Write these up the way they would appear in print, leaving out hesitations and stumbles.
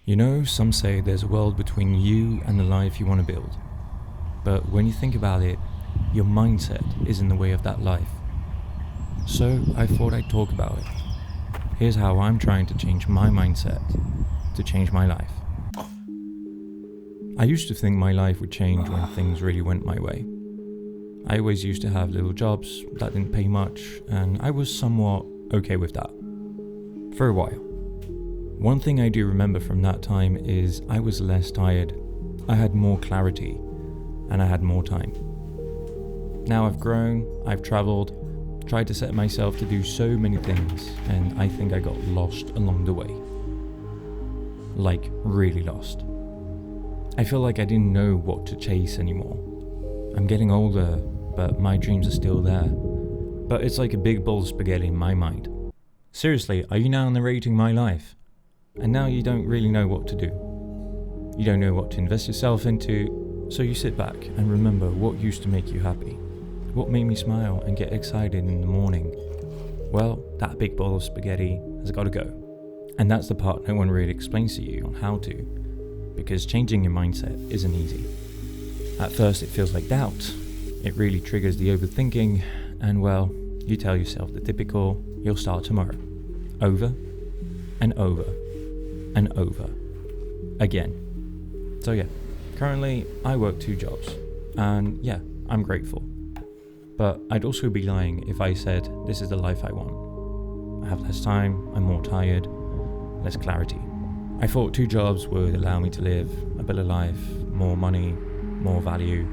You know, some say there's a world between you and the life you want to build. But when you think about it, your mindset is in the way of that life. So I thought I'd talk about it. Here's how I'm trying to change my mindset to change my life. I used to think my life would change when things really went my way. I always used to have little jobs that didn't pay much, and I was somewhat okay with that. For a while. One thing I do remember from that time is I was less tired, I had more clarity, and I had more time. Now I've grown, I've travelled, tried to set myself to do so many things, and I think I got lost along the way. Like, really lost. I feel like I didn't know what to chase anymore. I'm getting older, but my dreams are still there. But it's like a big bowl of spaghetti in my mind. Seriously, are you now narrating my life? And now you don't really know what to do. You don't know what to invest yourself into, so you sit back and remember what used to make you happy. What made me smile and get excited in the morning? Well, that big bowl of spaghetti has got to go. And that's the part no one really explains to you on how to, because changing your mindset isn't easy. At first it feels like doubt. It really triggers the overthinking, and well, you tell yourself the typical, you'll start tomorrow. Over and over and over again. So yeah, currently I work 2 jobs, and yeah, I'm grateful. But I'd also be lying if I said this is the life I want. I have less time, I'm more tired, less clarity. I thought 2 jobs would allow me to live a better life, more money, more value.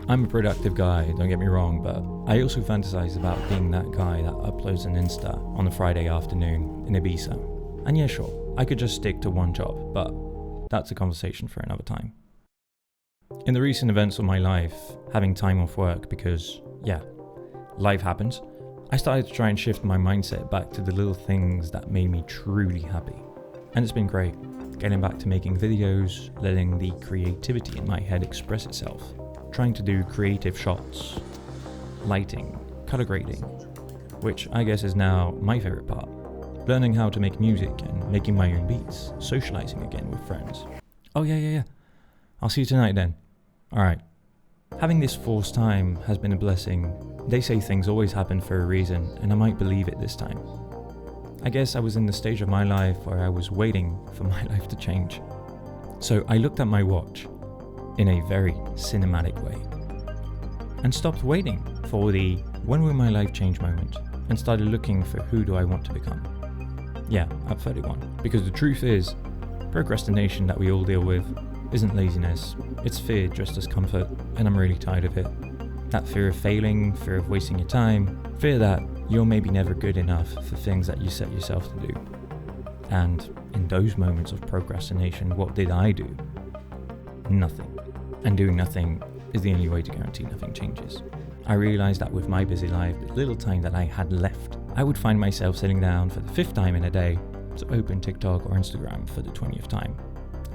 I'm a productive guy, don't get me wrong, but I also fantasize about being that guy that uploads an Insta on a Friday afternoon in Ibiza. And yeah, sure, I could just stick to 1 job, but that's a conversation for another time. In the recent events of my life, having time off work because, yeah, life happens, I started to try and shift my mindset back to the little things that made me truly happy. And it's been great, getting back to making videos, letting the creativity in my head express itself, trying to do creative shots, lighting, color grading, which I guess is now my favorite part. Learning how to make music and making my own beats, socializing again with friends. Oh yeah. I'll see you tonight then. Alright. Having this forced time has been a blessing. They say things always happen for a reason, and I might believe it this time. I guess I was in the stage of my life where I was waiting for my life to change. So I looked at my watch in a very cinematic way and stopped waiting for the when will my life change moment and started looking for who do I want to become. Yeah, at 31. Because the truth is, procrastination that we all deal with isn't laziness, it's fear dressed as comfort, and I'm really tired of it. That fear of failing, fear of wasting your time, fear that you're maybe never good enough for things that you set yourself to do. And in those moments of procrastination, what did I do? Nothing. And doing nothing is the only way to guarantee nothing changes. I realized that with my busy life, the little time that I had left, I would find myself sitting down for the 5th time in a day to open TikTok or Instagram for the 20th time.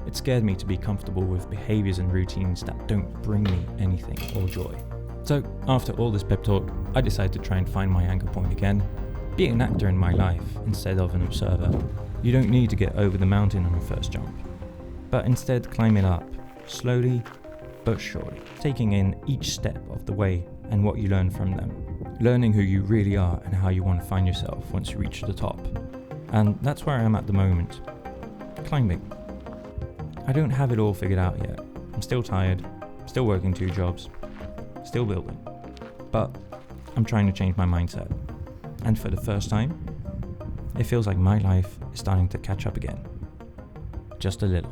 It scared me to be comfortable with behaviors and routines that don't bring me anything or joy. So after all this pep talk, I decided to try and find my anchor point again, be an actor in my life instead of an observer. You don't need to get over the mountain on your first jump, but instead climb it up, slowly but surely, taking in each step of the way and what you learn from them, learning who you really are and how you want to find yourself once you reach the top. And that's where I am at the moment, climbing. I don't have it all figured out yet. I'm still tired, still working 2 jobs, still building, but I'm trying to change my mindset. And for the first time, it feels like my life is starting to catch up again. Just a little.